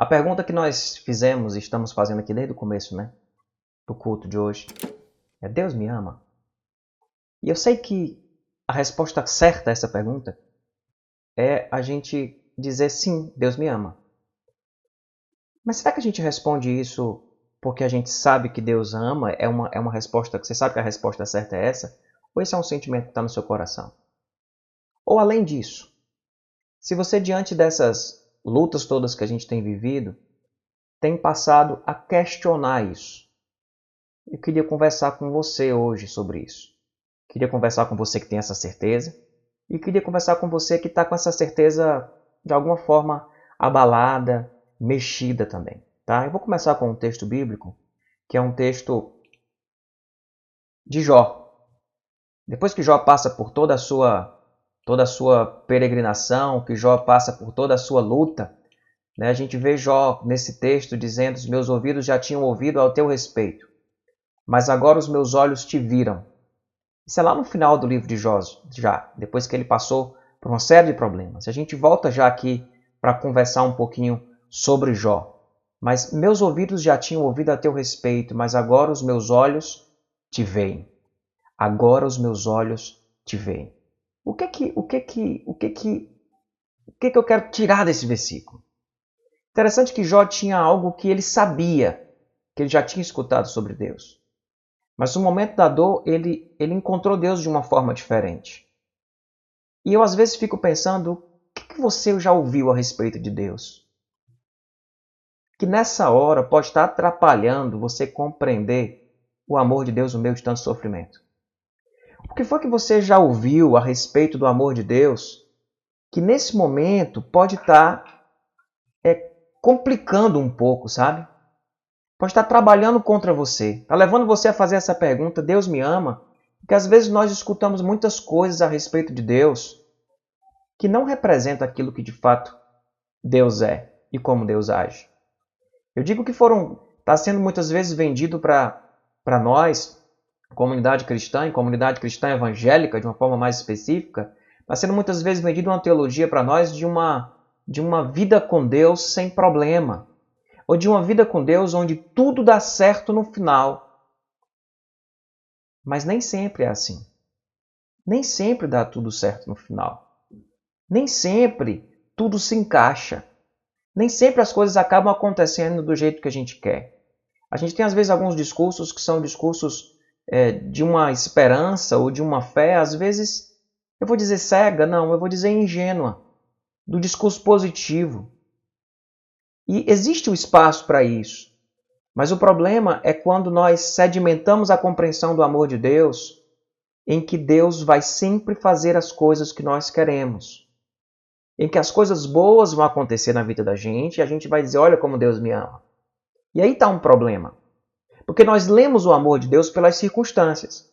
A pergunta que nós fizemos e estamos fazendo aqui desde o começo, do culto de hoje, é: Deus me ama? E eu sei que a resposta certa a essa pergunta é a gente dizer sim, Deus me ama. Mas será que a gente responde isso porque a gente sabe que Deus ama? É uma resposta que você sabe que a resposta certa é essa? Ou esse é um sentimento que está no seu coração? Ou além disso, se você diante dessas lutas todas que a gente tem vivido, tem passado a questionar isso, eu queria conversar com você hoje sobre isso. Queria conversar com você que tem essa certeza e queria conversar com você que está com essa certeza de alguma forma abalada, mexida também. Tá? Eu vou começar com um texto bíblico, que é um texto de Jó. Depois que Jó passa por toda a sua peregrinação, que Jó passa por toda a sua luta, a gente vê Jó nesse texto dizendo: os meus ouvidos já tinham ouvido ao teu respeito, mas agora os meus olhos te viram. Isso é lá no final do livro de Jó, já, depois que ele passou por uma série de problemas. A gente volta já aqui para conversar um pouquinho sobre Jó. Mas meus ouvidos já tinham ouvido a teu respeito, mas agora os meus olhos te veem. Agora os meus olhos te veem. O que eu quero tirar desse versículo? Interessante que Jó tinha algo que ele sabia, que ele já tinha escutado sobre Deus. Mas no momento da dor, ele encontrou Deus de uma forma diferente. E eu às vezes fico pensando: o que você já ouviu a respeito de Deus? Que nessa hora pode estar atrapalhando você compreender o amor de Deus no meio de tanto sofrimento. O que foi que você já ouviu a respeito do amor de Deus que nesse momento pode estar complicando um pouco, sabe? Pode estar trabalhando contra você. Está levando você a fazer essa pergunta: Deus me ama? Porque às vezes nós escutamos muitas coisas a respeito de Deus que não representam aquilo que de fato Deus é e como Deus age. Eu digo que está sendo muitas vezes vendido para nós, comunidade cristã e comunidade cristã evangélica de uma forma mais específica, está sendo muitas vezes vendido uma teologia para nós de uma vida com Deus sem problema. Ou de uma vida com Deus onde tudo dá certo no final. Mas nem sempre é assim. Nem sempre dá tudo certo no final. Nem sempre tudo se encaixa. Nem sempre as coisas acabam acontecendo do jeito que a gente quer. A gente tem às vezes alguns discursos que são discursos de uma esperança ou de uma fé, às vezes, eu vou dizer cega, não, eu vou dizer ingênua, do discurso positivo. E existe o espaço para isso. Mas o problema é quando nós sedimentamos a compreensão do amor de Deus, em que Deus vai sempre fazer as coisas que nós queremos. Em que as coisas boas vão acontecer na vida da gente e a gente vai dizer: olha como Deus me ama. E aí está um problema. Porque nós lemos o amor de Deus pelas circunstâncias.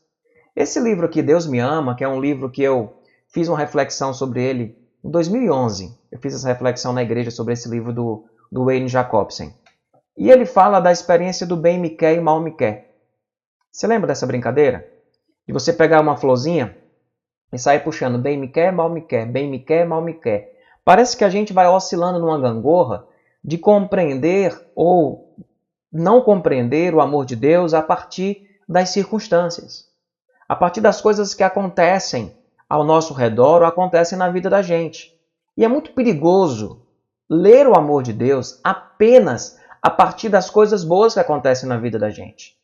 Esse livro aqui, Deus me ama, que é um livro que eu fiz uma reflexão sobre ele em 2011. Eu fiz essa reflexão na igreja sobre esse livro do Wayne Jacobsen. E ele fala da experiência do bem me quer e mal me quer. Você lembra dessa brincadeira? De você pegar uma florzinha e sair puxando bem me quer, mal me quer, bem me quer, mal me quer. Parece que a gente vai oscilando numa gangorra de compreender ou não compreender o amor de Deus a partir das circunstâncias. A partir das coisas que acontecem ao nosso redor ou acontecem na vida da gente. E é muito perigoso ler o amor de Deus apenas a partir das coisas boas que acontecem na vida da gente.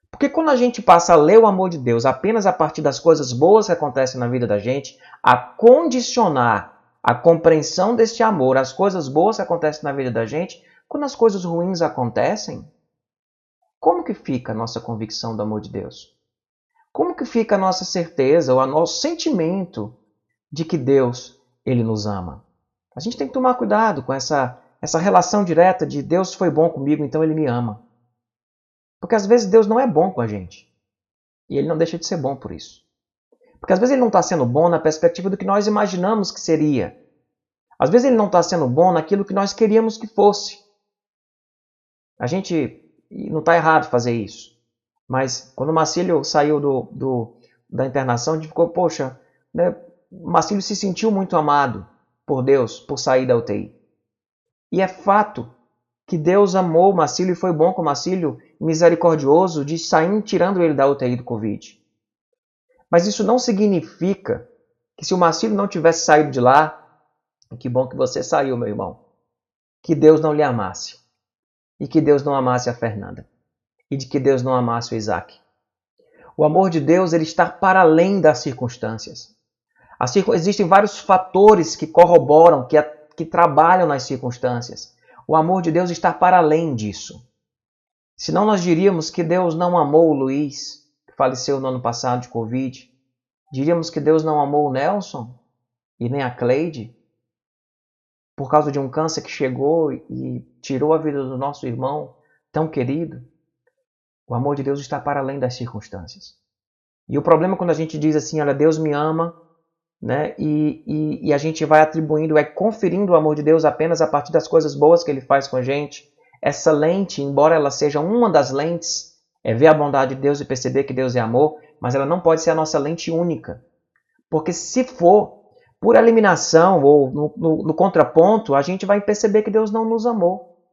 Porque quando a gente passa a ler o amor de Deus apenas a partir das coisas boas que acontecem na vida da gente, a condicionar a compreensão deste amor às coisas boas que acontecem na vida da gente, quando as coisas ruins acontecem, como que fica a nossa convicção do amor de Deus? Como que fica a nossa certeza ou o nosso sentimento de que Deus, Ele nos ama? A gente tem que tomar cuidado com essa relação direta de Deus foi bom comigo, então Ele me ama. Porque às vezes Deus não é bom com a gente. E Ele não deixa de ser bom por isso. Porque às vezes Ele não está sendo bom na perspectiva do que nós imaginamos que seria. Às vezes Ele não está sendo bom naquilo que nós queríamos que fosse. A gente não está errado fazer isso. Mas quando o Marcílio saiu da internação, a gente ficou: poxa, o Marcílio se sentiu muito amado por Deus por sair da UTI. E é fato que Deus amou o Marcílio e foi bom com o Marcílio, misericordioso, de sair tirando ele da UTI do Covid. Mas isso não significa que se o Marcílio não tivesse saído de lá, que bom que você saiu, meu irmão, que Deus não lhe amasse. E que Deus não amasse a Fernanda. E de que Deus não amasse o Isaac. O amor de Deus ele está para além das circunstâncias. Existem vários fatores que corroboram, que trabalham nas circunstâncias. O amor de Deus está para além disso. Senão nós diríamos que Deus não amou o Luiz, que faleceu no ano passado de Covid. Diríamos que Deus não amou o Nelson e nem a Cleide, por causa de um câncer que chegou e tirou a vida do nosso irmão tão querido. O amor de Deus está para além das circunstâncias. E o problema é quando a gente diz assim, olha, Deus me ama, né? E a gente vai atribuindo, conferindo o amor de Deus apenas a partir das coisas boas que Ele faz com a gente. Essa lente, embora ela seja uma das lentes, é ver a bondade de Deus e perceber que Deus é amor, mas ela não pode ser a nossa lente única. Porque se for por eliminação ou no contraponto, a gente vai perceber que Deus não nos amou.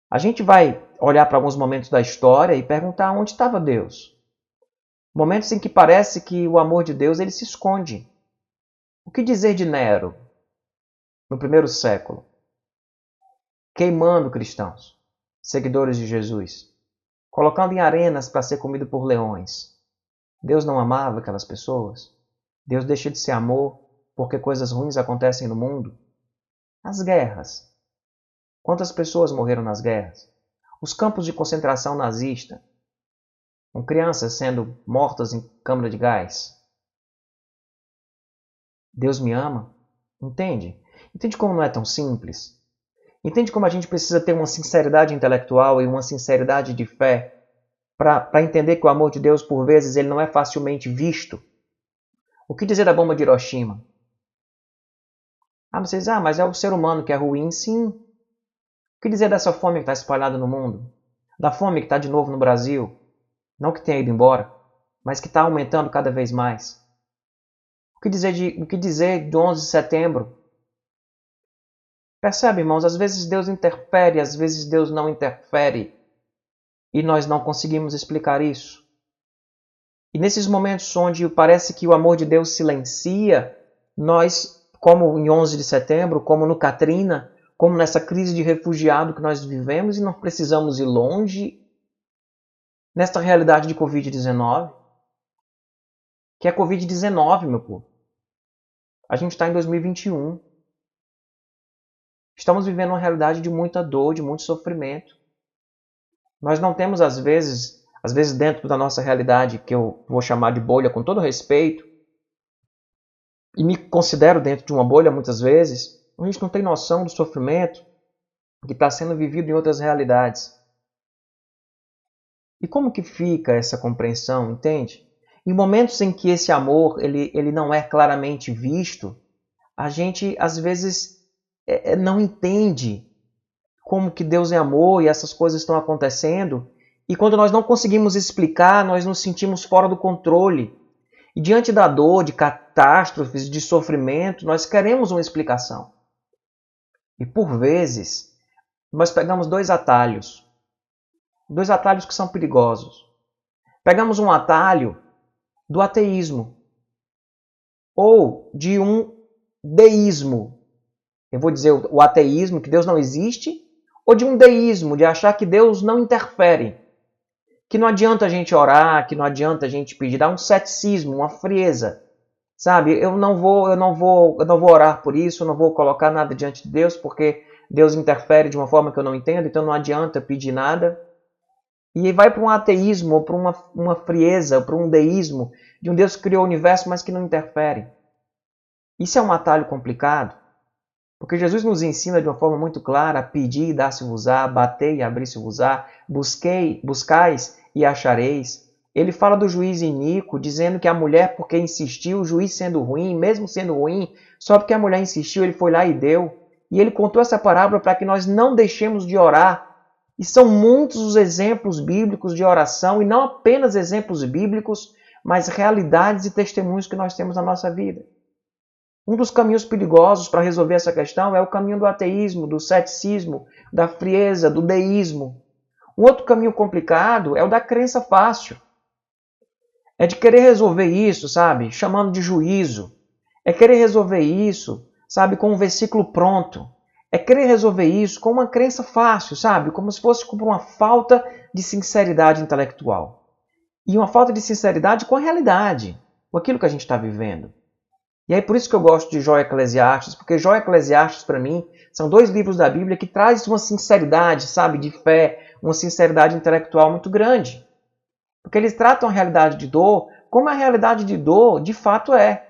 A gente vai olhar para alguns momentos da história e perguntar onde estava Deus. Momentos em que parece que o amor de Deus ele se esconde. O que dizer de Nero, no primeiro século? Queimando cristãos, seguidores de Jesus, colocando em arenas para ser comido por leões. Deus não amava aquelas pessoas? Deus deixa de ser amor porque coisas ruins acontecem no mundo? As guerras. Quantas pessoas morreram nas guerras? Os campos de concentração nazista, com crianças sendo mortas em câmara de gás. Deus me ama? Entende? Entende como não é tão simples? Entende como a gente precisa ter uma sinceridade intelectual e uma sinceridade de fé para entender que o amor de Deus, por vezes, ele não é facilmente visto? O que dizer da bomba de Hiroshima? Mas é o ser humano que é ruim, sim. O que dizer dessa fome que está espalhada no mundo? Da fome que está de novo no Brasil? Não que tenha ido embora, mas que está aumentando cada vez mais. O que dizer de 11 de setembro? Percebe, irmãos? Às vezes Deus interfere, às vezes Deus não interfere. E nós não conseguimos explicar isso. E nesses momentos onde parece que o amor de Deus silencia, nós, como em 11 de setembro, como no Katrina, como nessa crise de refugiado que nós vivemos e não precisamos ir longe, nesta realidade de Covid-19, que é Covid-19, meu povo. A gente está em 2021. Estamos vivendo uma realidade de muita dor, de muito sofrimento. Nós não temos, às vezes dentro da nossa realidade, que eu vou chamar de bolha com todo respeito, e me considero dentro de uma bolha muitas vezes, a gente não tem noção do sofrimento que está sendo vivido em outras realidades. E como que fica essa compreensão, entende? Em momentos em que esse amor ele não é claramente visto, a gente às vezes não entende como que Deus é amor e essas coisas estão acontecendo. E quando nós não conseguimos explicar, nós nos sentimos fora do controle. E diante da dor, de catástrofes, de sofrimento, nós queremos uma explicação. E por vezes, nós pegamos dois atalhos que são perigosos. Pegamos um atalho do ateísmo ou de um deísmo. Eu vou dizer o ateísmo, que Deus não existe, ou de um deísmo, de achar que Deus não interfere, que não adianta a gente orar, que não adianta a gente pedir, dá um ceticismo, uma frieza. Sabe, eu não vou orar por isso, eu não vou colocar nada diante de Deus, porque Deus interfere de uma forma que eu não entendo, então não adianta pedir nada. E vai para um ateísmo, ou para uma frieza, para um deísmo, de um Deus que criou o universo, mas que não interfere. Isso é um atalho complicado, porque Jesus nos ensina de uma forma muito clara: pedir e dar-se-vos-á, batei e abrir-se-vos-á, buscais e achareis. Ele fala do juiz iníquo, dizendo que a mulher, porque insistiu, o juiz sendo ruim, mesmo sendo ruim, só porque a mulher insistiu, ele foi lá e deu. E ele contou essa parábola para que nós não deixemos de orar. E são muitos os exemplos bíblicos de oração, e não apenas exemplos bíblicos, mas realidades e testemunhos que nós temos na nossa vida. Um dos caminhos perigosos para resolver essa questão é o caminho do ateísmo, do ceticismo, da frieza, do deísmo. Um outro caminho complicado é o da crença fácil. É de querer resolver isso, sabe, chamando de juízo. É querer resolver isso, sabe, com um versículo pronto. É querer resolver isso com uma crença fácil, sabe, como se fosse por uma falta de sinceridade intelectual. E uma falta de sinceridade com a realidade, com aquilo que a gente está vivendo. E aí por isso que eu gosto de Jó e Eclesiastes, porque Jó e Eclesiastes, para mim, são dois livros da Bíblia que trazem uma sinceridade, sabe, de fé, uma sinceridade intelectual muito grande. Porque eles tratam a realidade de dor como a realidade de dor de fato é.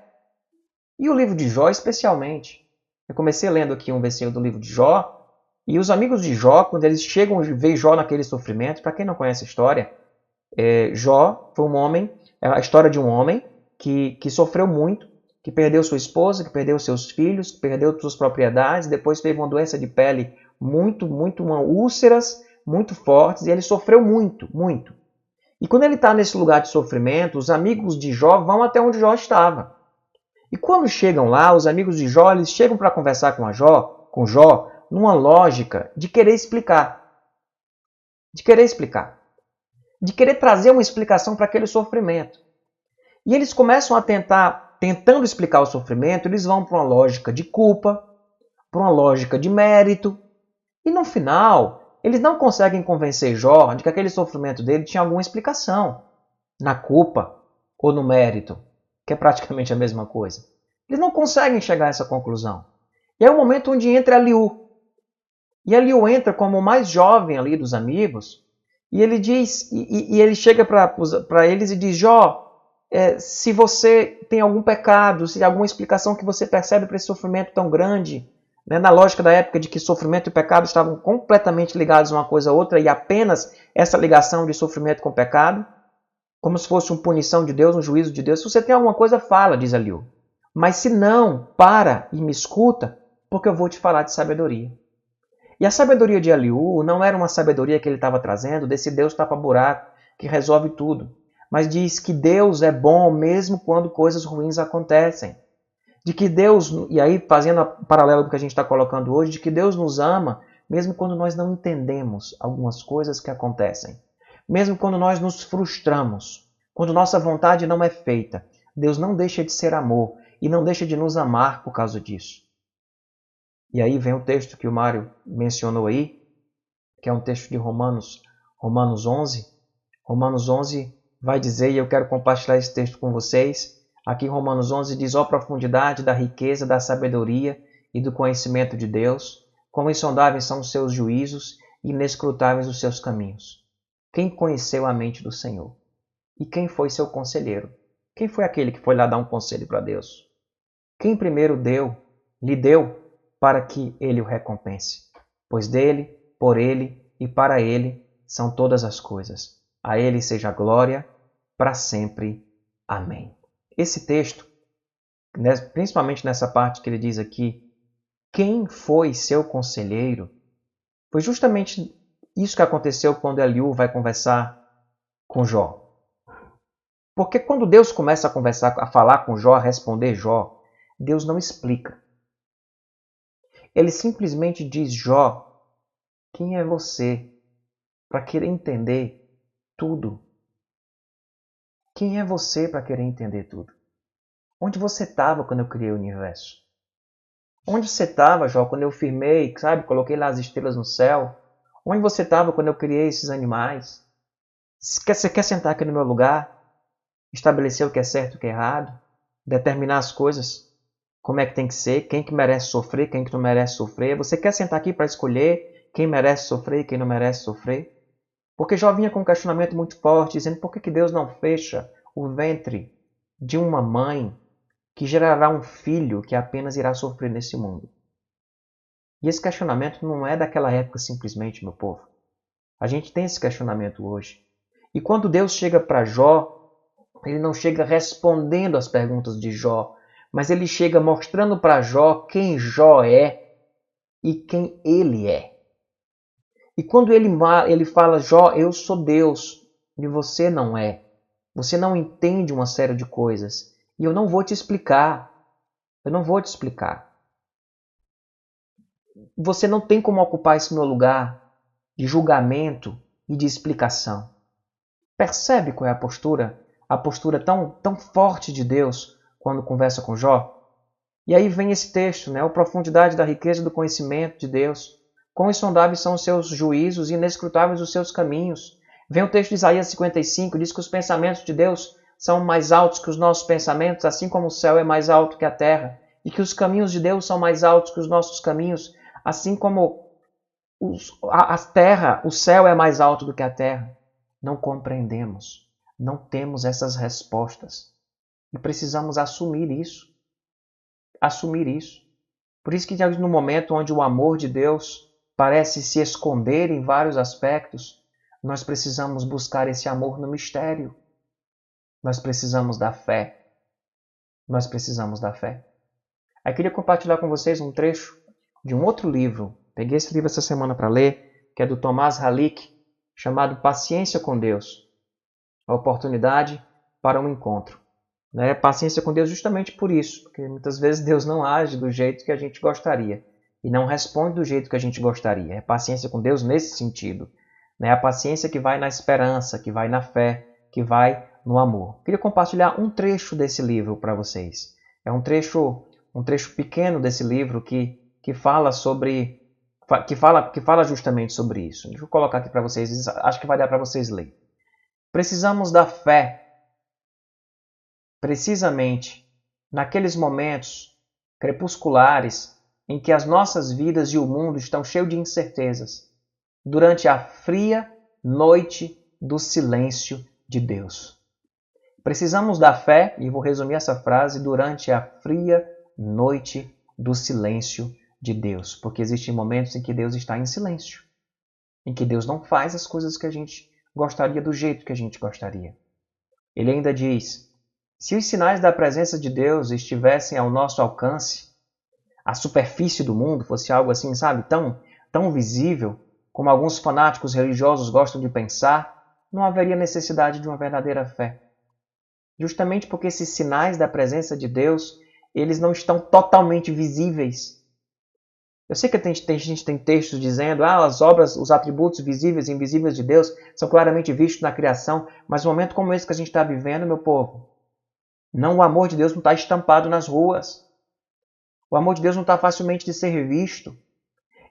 E o livro de Jó especialmente. Eu comecei lendo aqui um versículo do livro de Jó, e os amigos de Jó, quando eles chegam e veem Jó naquele sofrimento, para quem não conhece a história, Jó foi um homem, é a história de um homem que sofreu muito, que perdeu sua esposa, que perdeu seus filhos, que perdeu suas propriedades, depois teve uma doença de pele uma úlceras muito fortes, e ele sofreu muito, muito. E quando ele está nesse lugar de sofrimento, os amigos de Jó vão até onde Jó estava. E quando chegam lá, os amigos de Jó, eles chegam para conversar com Jó, numa lógica de querer explicar. De querer trazer uma explicação para aquele sofrimento. E eles começam a tentando explicar o sofrimento, eles vão para uma lógica de culpa, para uma lógica de mérito. E no final, eles não conseguem convencer Jó de que aquele sofrimento dele tinha alguma explicação. Na culpa ou no mérito, que é praticamente a mesma coisa. Eles não conseguem chegar a essa conclusão. E é o momento onde entra Eliú. E Eliú entra como o mais jovem ali dos amigos, e ele diz, e ele chega para eles e diz: Jó, se você tem algum pecado, se alguma explicação que você percebe para esse sofrimento tão grande, né, na lógica da época de que sofrimento e pecado estavam completamente ligados uma coisa a outra, e apenas essa ligação de sofrimento com pecado, como se fosse uma punição de Deus, um juízo de Deus. Se você tem alguma coisa, fala, diz Eliú. Mas se não, para e me escuta, porque eu vou te falar de sabedoria. E a sabedoria de Eliú não era uma sabedoria que ele estava trazendo desse Deus tapa-buraco, que resolve tudo. Mas diz que Deus é bom mesmo quando coisas ruins acontecem. De que Deus, e aí fazendo a paralelo do que a gente está colocando hoje, de que Deus nos ama mesmo quando nós não entendemos algumas coisas que acontecem. Mesmo quando nós nos frustramos, quando nossa vontade não é feita, Deus não deixa de ser amor e não deixa de nos amar por causa disso. E aí vem o texto que o Mário mencionou aí, que é um texto de Romanos 11. Romanos 11 vai dizer, e eu quero compartilhar esse texto com vocês. Aqui em Romanos 11 diz: ó profundidade da riqueza, da sabedoria e do conhecimento de Deus, quão insondáveis são os seus juízos e inescrutáveis os seus caminhos. Quem conheceu a mente do Senhor? E quem foi seu conselheiro? Quem foi aquele que foi lá dar um conselho para Deus? Quem primeiro lhe deu para que ele o recompense? Pois dele, por ele e para ele são todas as coisas. A ele seja a glória para sempre. Amém. Esse texto, principalmente nessa parte que ele diz aqui, quem foi seu conselheiro, foi justamente isso que aconteceu quando Eliú vai conversar com Jó. Porque quando Deus começa a conversar, a falar com Jó, a responder Jó, Deus não explica. Ele simplesmente diz: Jó, quem é você para querer entender tudo? Quem é você para querer entender tudo? Onde você estava quando eu criei o universo? Onde você estava, Jó, quando eu firmei, sabe, coloquei lá as estrelas no céu? Onde você estava quando eu criei esses animais? Você quer sentar aqui no meu lugar? Estabelecer o que é certo e o que é errado? Determinar as coisas? Como é que tem que ser? Quem que merece sofrer? Quem que não merece sofrer? Você quer sentar aqui para escolher quem merece sofrer e quem não merece sofrer? Porque Jó vinha com um questionamento muito forte, dizendo: por que Deus não fecha o ventre de uma mãe que gerará um filho que apenas irá sofrer nesse mundo? E esse questionamento não é daquela época simplesmente, meu povo. A gente tem esse questionamento hoje. E quando Deus chega para Jó, ele não chega respondendo às perguntas de Jó, mas ele chega mostrando para Jó quem Jó é e quem ele é. E quando ele fala: Jó, eu sou Deus e você não é. Você não entende uma série de coisas e eu não vou te explicar. Eu não vou te explicar. Você não tem como ocupar esse meu lugar de julgamento e de explicação. Percebe qual é a postura? A postura tão forte de Deus quando conversa com Jó? E aí vem esse texto, né? A profundidade da riqueza do conhecimento de Deus. Quão insondáveis são os seus juízos e inescrutáveis os seus caminhos. Vem o texto de Isaías 55, diz que os pensamentos de Deus são mais altos que os nossos pensamentos, assim como o céu é mais alto que a terra. E que os caminhos de Deus são mais altos que os nossos caminhos, assim como a terra, o céu é mais alto do que a terra. Não compreendemos, não temos essas respostas. E precisamos assumir isso. Assumir isso. Por isso que no momento onde o amor de Deus parece se esconder em vários aspectos, nós precisamos buscar esse amor no mistério. Nós precisamos da fé. Nós precisamos da fé. Eu queria compartilhar com vocês um trecho de um outro livro. Peguei esse livro essa semana para ler, que é do Tomás Halick, chamado Paciência com Deus. A oportunidade para um encontro. Paciência com Deus justamente por isso, porque muitas vezes Deus não age do jeito que a gente gostaria e não responde do jeito que a gente gostaria. É paciência com Deus nesse sentido. A paciência que vai na esperança, que vai na fé, que vai no amor. Queria compartilhar um trecho desse livro para vocês. É um trecho pequeno desse livro que fala justamente sobre isso. Deixa eu colocar aqui para vocês, acho que vai dar para vocês ler. Precisamos da fé precisamente naqueles momentos crepusculares em que as nossas vidas e o mundo estão cheios de incertezas, durante a fria noite do silêncio de Deus. Precisamos da fé, e vou resumir essa frase, durante a fria noite do silêncio de Deus, porque existem momentos em que Deus está em silêncio, em que Deus não faz as coisas que a gente gostaria do jeito que a gente gostaria. Ele ainda diz: se os sinais da presença de Deus estivessem ao nosso alcance, a superfície do mundo fosse algo assim, sabe, tão visível, como alguns fanáticos religiosos gostam de pensar, não haveria necessidade de uma verdadeira fé. Justamente porque esses sinais da presença de Deus, eles não estão totalmente visíveis. Eu sei que a gente tem textos dizendo as obras, os atributos visíveis e invisíveis de Deus são claramente vistos na criação, mas um momento como esse que a gente está vivendo, meu povo, o amor de Deus não está estampado nas ruas. O amor de Deus não está facilmente de ser visto.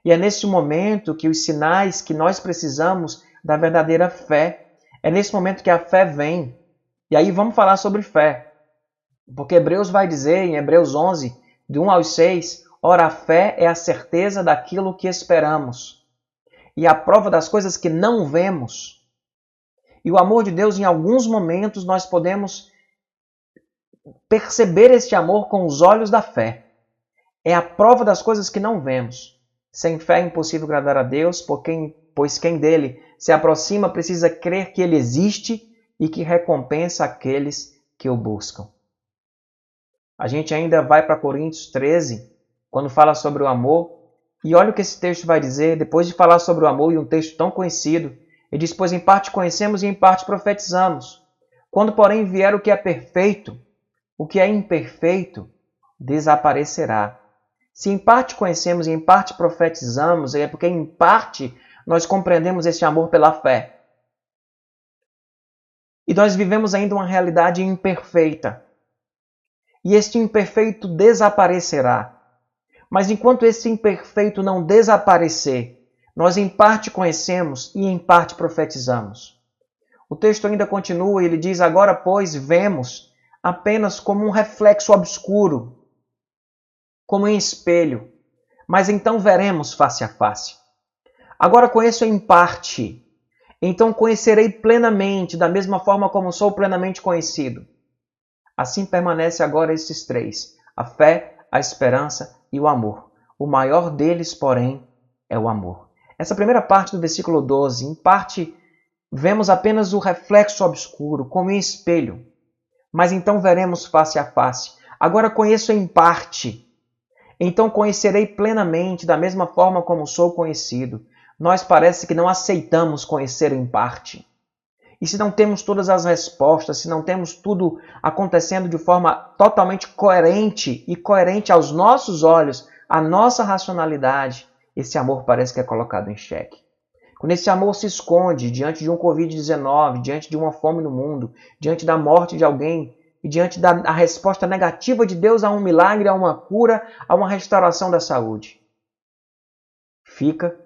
E é nesse momento que os sinais que nós precisamos da verdadeira fé, é nesse momento que a fé vem. E aí vamos falar sobre fé. Porque Hebreus vai dizer, em Hebreus 11, de 1 aos 6, ora, a fé é a certeza daquilo que esperamos e a prova das coisas que não vemos. E o amor de Deus, em alguns momentos, nós podemos perceber este amor com os olhos da fé. É a prova das coisas que não vemos. Sem fé é impossível agradar a Deus, pois quem dele se aproxima precisa crer que ele existe e que recompensa aqueles que o buscam. A gente ainda vai para Coríntios 13, quando fala sobre o amor, e olha o que esse texto vai dizer, depois de falar sobre o amor, e um texto tão conhecido, ele diz: pois em parte conhecemos e em parte profetizamos. Quando, porém, vier o que é perfeito, o que é imperfeito desaparecerá. Se em parte conhecemos e em parte profetizamos, é porque em parte nós compreendemos esse amor pela fé. E nós vivemos ainda uma realidade imperfeita. E este imperfeito desaparecerá. Mas enquanto esse imperfeito não desaparecer, nós em parte conhecemos e em parte profetizamos. O texto ainda continua e ele diz: agora, pois, vemos apenas como um reflexo obscuro, como em espelho, mas então veremos face a face. Agora conheço em parte, então conhecerei plenamente, da mesma forma como sou plenamente conhecido. Assim permanece agora esses três: a fé, a esperança e o amor. O maior deles, porém, é o amor. Essa primeira parte do versículo 12, em parte, vemos apenas o reflexo obscuro, como em espelho, mas então veremos face a face. Agora conheço em parte, então conhecerei plenamente, da mesma forma como sou conhecido. Nós parece que não aceitamos conhecer em parte. E se não temos todas as respostas, se não temos tudo acontecendo de forma totalmente coerente e coerente aos nossos olhos, à nossa racionalidade, esse amor parece que é colocado em xeque. Quando esse amor se esconde diante de um Covid-19, diante de uma fome no mundo, diante da morte de alguém e diante da resposta negativa de Deus a um milagre, a uma cura, a uma restauração da saúde, fica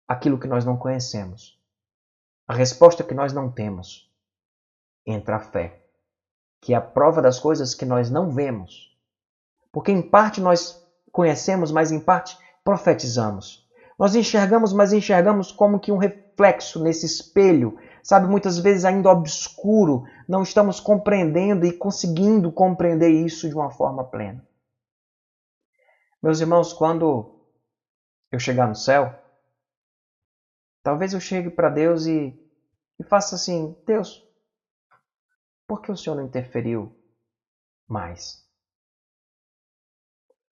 aquilo que nós não conhecemos. A resposta que nós não temos. Entra a fé, que é a prova das coisas que nós não vemos. Porque em parte nós conhecemos, mas em parte profetizamos. Nós enxergamos, mas enxergamos como que um reflexo nesse espelho, sabe, muitas vezes ainda obscuro, não estamos compreendendo e conseguindo compreender isso de uma forma plena. Meus irmãos, quando eu chegar no céu, talvez eu chegue para Deus e faça assim: Deus, por que o Senhor não interferiu mais?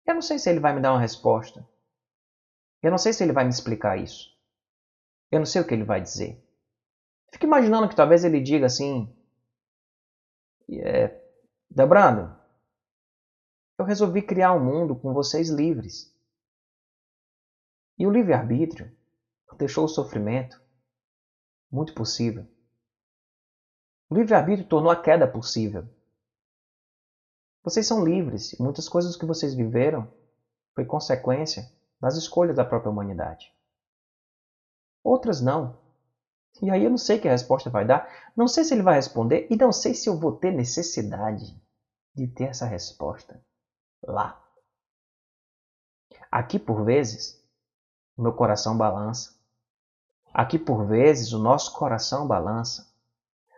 Eu não sei se Ele vai me dar uma resposta. Eu não sei se Ele vai me explicar isso. Eu não sei o que Ele vai dizer. Fico imaginando que talvez Ele diga assim: Debrando, eu resolvi criar um mundo com vocês livres. E o livre-arbítrio deixou o sofrimento muito possível. O livre-arbítrio tornou a queda possível. Vocês são livres e muitas coisas que vocês viveram foi consequência das escolhas da própria humanidade. Outras não. E aí eu não sei que a resposta vai dar, não sei se ele vai responder e não sei se eu vou ter necessidade de ter essa resposta lá. Aqui por vezes, o meu coração balança. Aqui por vezes, o nosso coração balança.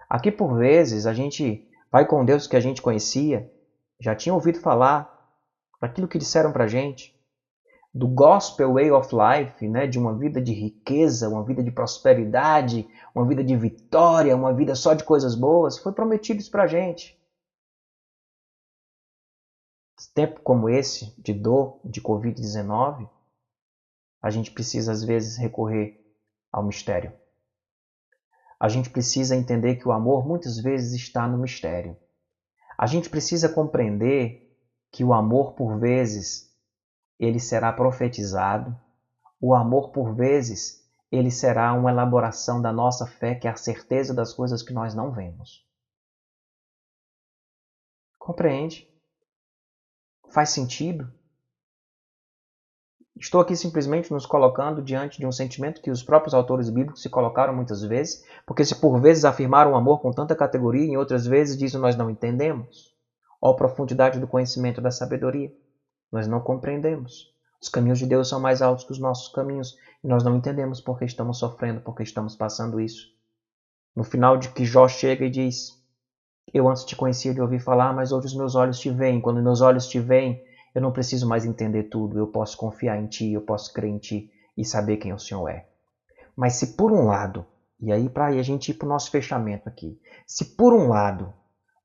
Aqui por vezes, a gente vai com Deus que a gente conhecia, já tinha ouvido falar daquilo que disseram pra gente, do gospel way of life, né? De uma vida de riqueza, uma vida de prosperidade, uma vida de vitória, uma vida só de coisas boas, foi prometido isso pra gente. Tempo como esse, de dor, de Covid-19, a gente precisa às vezes recorrer ao mistério. A gente precisa entender que o amor muitas vezes está no mistério. A gente precisa compreender que o amor por vezes ele será profetizado. O amor, por vezes, ele será uma elaboração da nossa fé, que é a certeza das coisas que nós não vemos. Compreende? Faz sentido? Estou aqui simplesmente nos colocando diante de um sentimento que os próprios autores bíblicos se colocaram muitas vezes, porque se por vezes afirmaram o amor com tanta categoria, em outras vezes dizem nós não entendemos. Ó profundidade do conhecimento da sabedoria. Nós não compreendemos. Os caminhos de Deus são mais altos que os nossos caminhos e nós não entendemos porque estamos sofrendo, porque estamos passando isso. No final de que Jó chega e diz: eu antes te conhecia de ouvir falar, mas hoje os meus olhos te veem. Quando meus olhos te veem, eu não preciso mais entender tudo. Eu posso confiar em ti, eu posso crer em ti e saber quem o Senhor é. Mas se por um lado, e aí para a gente ir para o nosso fechamento aqui, se por um lado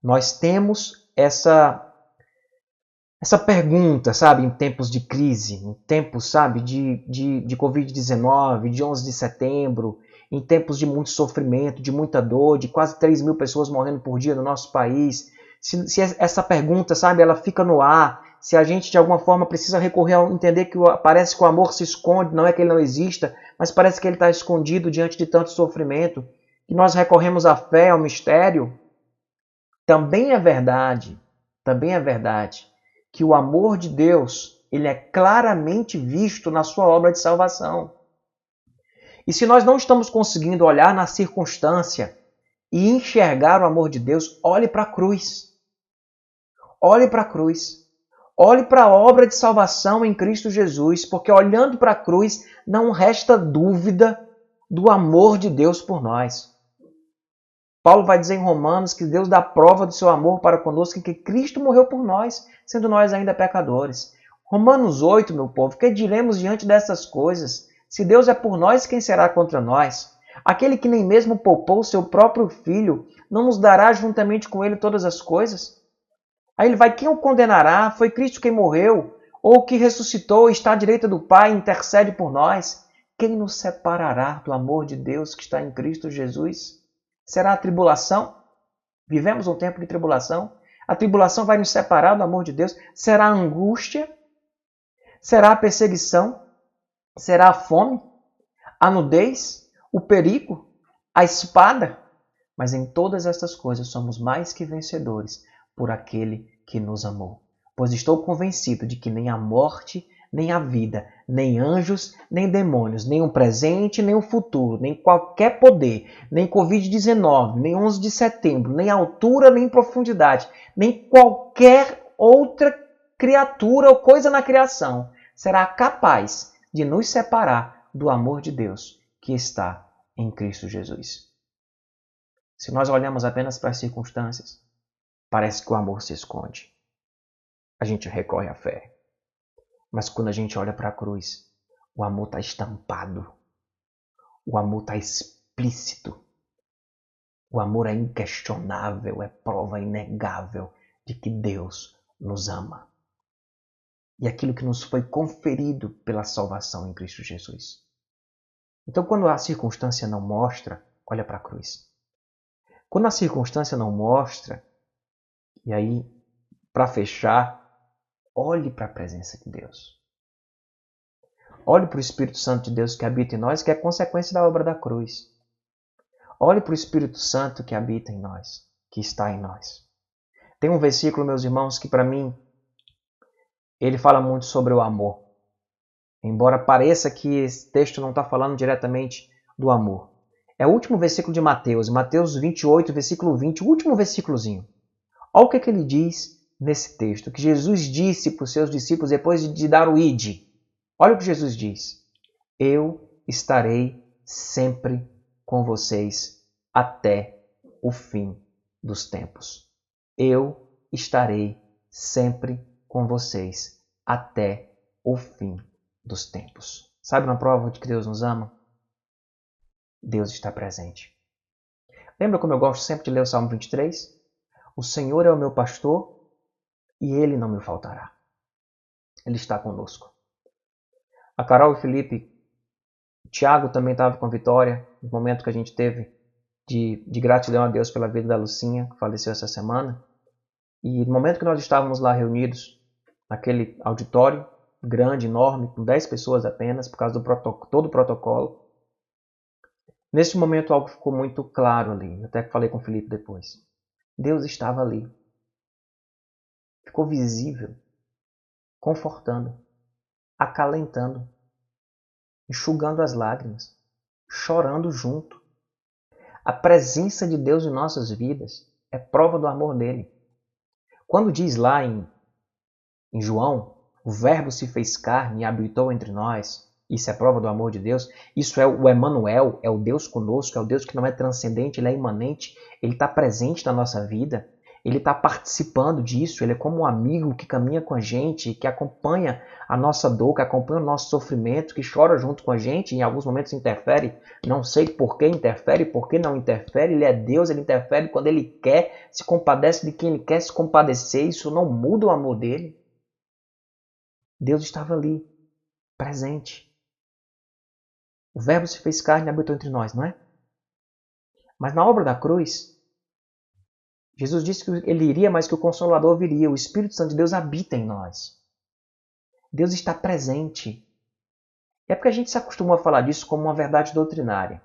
nós temos essa pergunta, sabe, em tempos de crise, em tempos, sabe, de Covid-19, de 11 de setembro, em tempos de muito sofrimento, de muita dor, de quase 3 mil pessoas morrendo por dia no nosso país, se essa pergunta, sabe, ela fica no ar, se a gente de alguma forma precisa recorrer a entender que parece que o amor se esconde, não é que ele não exista, mas parece que ele está escondido diante de tanto sofrimento, que nós recorremos à fé, ao mistério, também é verdade que o amor de Deus ele é claramente visto na sua obra de salvação. E se nós não estamos conseguindo olhar na circunstância e enxergar o amor de Deus, olhe para a cruz. Olhe para a cruz. Olhe para a obra de salvação em Cristo Jesus, porque olhando para a cruz não resta dúvida do amor de Deus por nós. Paulo vai dizer em Romanos que Deus dá prova do seu amor para conosco, que Cristo morreu por nós, sendo nós ainda pecadores. Romanos 8, meu povo, que diremos diante dessas coisas? Se Deus é por nós, quem será contra nós? Aquele que nem mesmo poupou seu próprio filho, não nos dará juntamente com ele todas as coisas? Aí ele vai, quem o condenará? Foi Cristo quem morreu, ou que ressuscitou, está à direita do Pai e intercede por nós. Quem nos separará do amor de Deus que está em Cristo Jesus? Será a tribulação? Vivemos um tempo de tribulação. A tribulação vai nos separar do amor de Deus. Será a angústia? Será a perseguição? Será a fome? A nudez? O perigo? A espada? Mas em todas estas coisas somos mais que vencedores por aquele que nos amou. Pois estou convencido de que nem a morte, nem a vida, nem anjos, nem demônios, nem o presente, nem o futuro, nem qualquer poder, nem Covid-19, nem 11 de setembro, nem altura, nem profundidade, nem qualquer outra criatura ou coisa na criação será capaz de nos separar do amor de Deus que está em Cristo Jesus. Se nós olhamos apenas para as circunstâncias, parece que o amor se esconde. A gente recorre à fé. Mas quando a gente olha para a cruz, o amor está estampado. O amor está explícito. O amor é inquestionável, é prova inegável de que Deus nos ama. E aquilo que nos foi conferido pela salvação em Cristo Jesus. Então, quando a circunstância não mostra, olha para a cruz. Quando a circunstância não mostra, e aí, para fechar, olhe para a presença de Deus. Olhe para o Espírito Santo de Deus que habita em nós, que é consequência da obra da cruz. Olhe para o Espírito Santo que habita em nós, que está em nós. Tem um versículo, meus irmãos, que para mim, ele fala muito sobre o amor. Embora pareça que esse texto não está falando diretamente do amor. É o último versículo de Mateus, Mateus 28, versículo 20, o último versículozinho. Olha o que ele diz nesse texto, que Jesus disse para os seus discípulos depois de dar o ide. Olha o que Jesus diz. Eu estarei sempre com vocês até o fim dos tempos. Eu estarei sempre com vocês até o fim dos tempos. Sabe uma prova de que Deus nos ama? Deus está presente. Lembra como eu gosto sempre de ler o Salmo 23? O Senhor é o meu pastor e Ele não me faltará. Ele está conosco. A Carol e o Felipe, o Tiago também estava com a Vitória, no momento que a gente teve de gratidão a Deus pela vida da Lucinha, que faleceu essa semana. E no momento que nós estávamos lá reunidos, naquele auditório grande, enorme, com 10 pessoas apenas, por causa do todo o protocolo, nesse momento algo ficou muito claro ali, até que falei com o Felipe depois. Deus estava ali. Ficou visível, confortando, acalentando, enxugando as lágrimas, chorando junto. A presença de Deus em nossas vidas é prova do amor dele. Quando diz lá em João, o Verbo se fez carne e habitou entre nós, isso é prova do amor de Deus, isso é o Emmanuel, é o Deus conosco, é o Deus que não é transcendente, ele é imanente, ele está presente na nossa vida, ele está participando disso, ele é como um amigo que caminha com a gente, que acompanha a nossa dor, que acompanha o nosso sofrimento, que chora junto com a gente, em alguns momentos interfere, não sei por que interfere, por que não interfere, ele é Deus, ele interfere quando ele quer, se compadece de quem ele quer se compadecer, isso não muda o amor dele. Deus estava ali, presente. O Verbo se fez carne e habitou entre nós, não é? Mas na obra da cruz, Jesus disse que ele iria, mas que o Consolador viria. O Espírito Santo de Deus habita em nós. Deus está presente. É porque a gente se acostumou a falar disso como uma verdade doutrinária.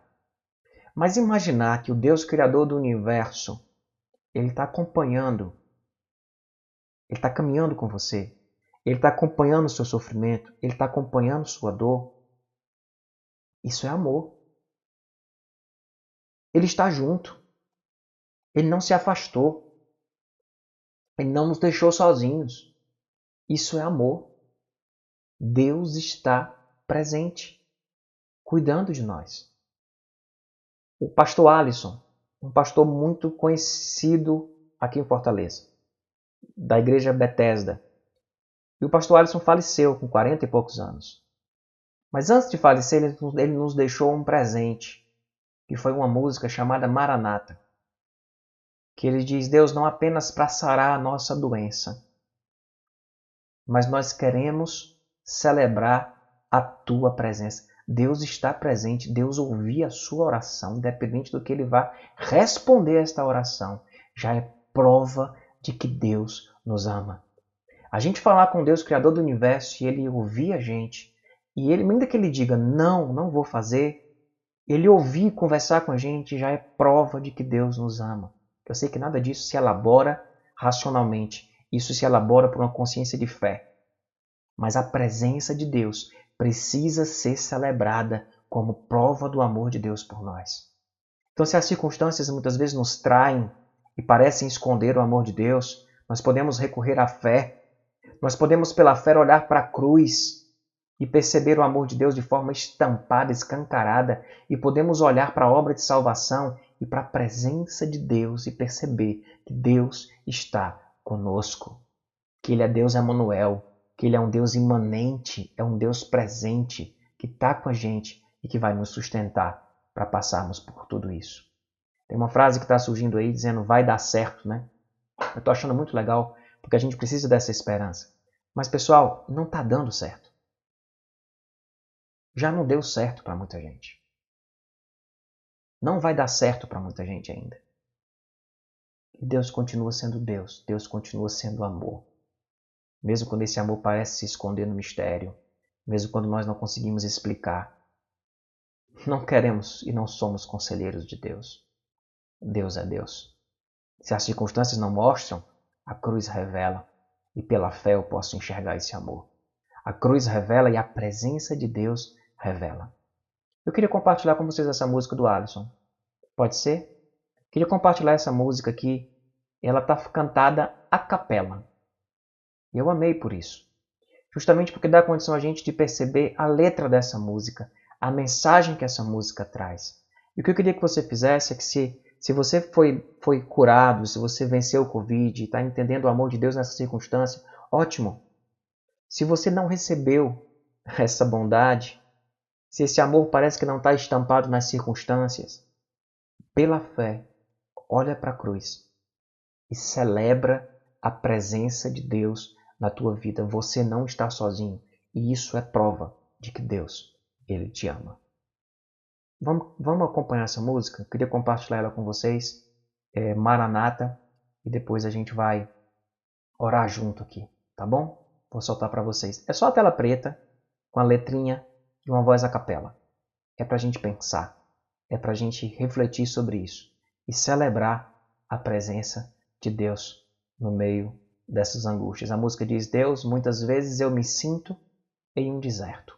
Mas imaginar que o Deus Criador do Universo, ele está acompanhando, ele está caminhando com você, ele está acompanhando o seu sofrimento, ele está acompanhando sua dor. Isso é amor. Ele está junto. Ele não se afastou. Ele não nos deixou sozinhos. Isso é amor. Deus está presente, cuidando de nós. O pastor Alisson, um pastor muito conhecido aqui em Fortaleza, da igreja Bethesda. E o pastor Alisson faleceu com 40 e poucos anos. Mas antes de falecer, ele nos deixou um presente, que foi uma música chamada Maranata. Que ele diz, Deus, não apenas para sarar a nossa doença, mas nós queremos celebrar a tua presença. Deus está presente, Deus ouvir a sua oração, independente do que ele vá responder a esta oração, já é prova de que Deus nos ama. A gente falar com Deus, Criador do Universo, e Ele ouvir a gente, e Ele, ainda que Ele diga, não vou fazer, Ele ouvir e conversar com a gente já é prova de que Deus nos ama. Eu sei que nada disso se elabora racionalmente, isso se elabora por uma consciência de fé. Mas a presença de Deus precisa ser celebrada como prova do amor de Deus por nós. Então, se as circunstâncias muitas vezes nos traem e parecem esconder o amor de Deus, nós podemos recorrer à fé. Nós podemos, pela fé, olhar para a cruz e perceber o amor de Deus de forma estampada, escancarada, e podemos olhar para a obra de salvação e para a presença de Deus e perceber que Deus está conosco, que Ele é Deus Emanuel, que Ele é um Deus imanente, é um Deus presente, que está com a gente e que vai nos sustentar para passarmos por tudo isso. Tem uma frase que está surgindo aí dizendo vai dar certo, né? Eu estou achando muito legal, porque a gente precisa dessa esperança. Mas, pessoal, não está dando certo. Já não deu certo para muita gente. Não vai dar certo para muita gente ainda. E Deus continua sendo Deus. Deus continua sendo amor. Mesmo quando esse amor parece se esconder no mistério. Mesmo quando nós não conseguimos explicar. Não queremos e não somos conselheiros de Deus. Deus é Deus. Se as circunstâncias não mostram, a cruz revela. E pela fé eu posso enxergar esse amor. A cruz revela e a presença de Deus revela. Eu queria compartilhar com vocês essa música do Alisson. Pode ser? Queria compartilhar essa música aqui. Ela está cantada a capela. E eu amei por isso. Justamente porque dá condição a gente de perceber a letra dessa música, a mensagem que essa música traz. E o que eu queria que você fizesse é que se você foi curado, se você venceu o Covid e está entendendo o amor de Deus nessa circunstância, ótimo. Se você não recebeu essa bondade, se esse amor parece que não está estampado nas circunstâncias, pela fé, olha para a cruz e celebra a presença de Deus na tua vida. Você não está sozinho e isso é prova de que Deus, Ele te ama. Vamos acompanhar essa música? Eu queria compartilhar ela com vocês. É Maranata. E depois a gente vai orar junto aqui, tá bom? Vou soltar para vocês. É só a tela preta, com a letrinha e uma voz a capela. É para a gente pensar. É para a gente refletir sobre isso. E celebrar a presença de Deus no meio dessas angústias. A música diz, Deus, muitas vezes eu me sinto em um deserto.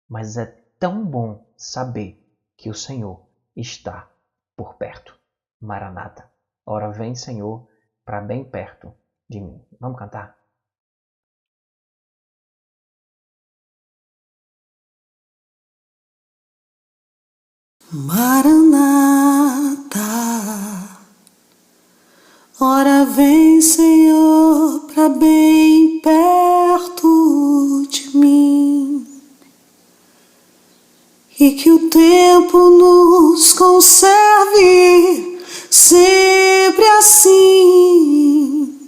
Mas é tão bom saber que o Senhor está por perto. Maranata. Ora vem, Senhor, para bem perto de mim. Vamos cantar? Maranata, ora vem, Senhor, para bem perto de mim. E que o tempo nos conserve sempre assim,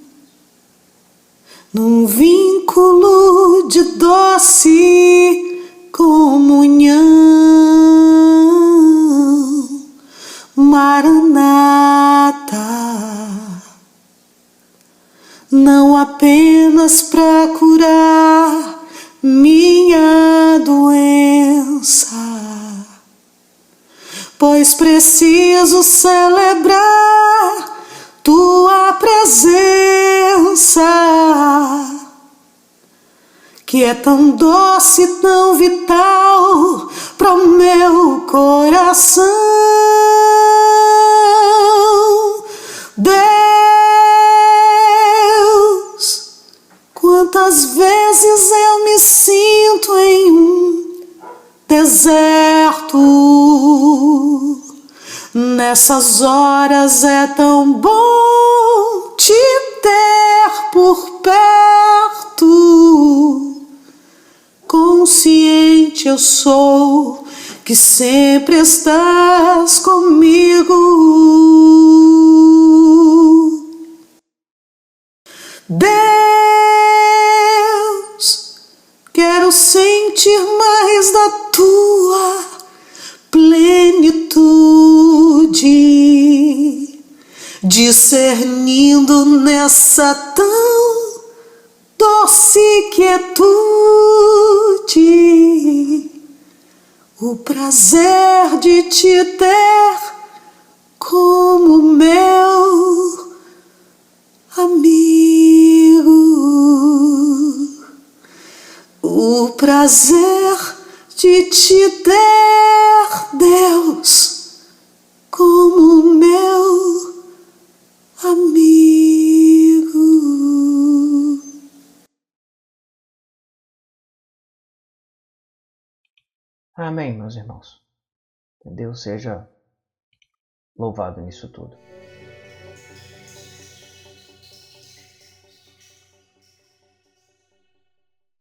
num vínculo de doce comunhão. Maranata, não apenas para curar minha doença, pois preciso celebrar tua presença, que é tão doce, tão vital para o meu coração. Deus, quantas vezes eu me sinto em um deserto. Nessas horas é tão bom te ter por perto. Consciente eu sou que sempre estás comigo. Deus, quero sentir mais da tua plenitude, discernindo nessa tão doce quietude o prazer de te ter como meu amigo, o prazer de te ter, Deus, como meu amigo. Amém, meus irmãos. Que Deus seja louvado nisso tudo.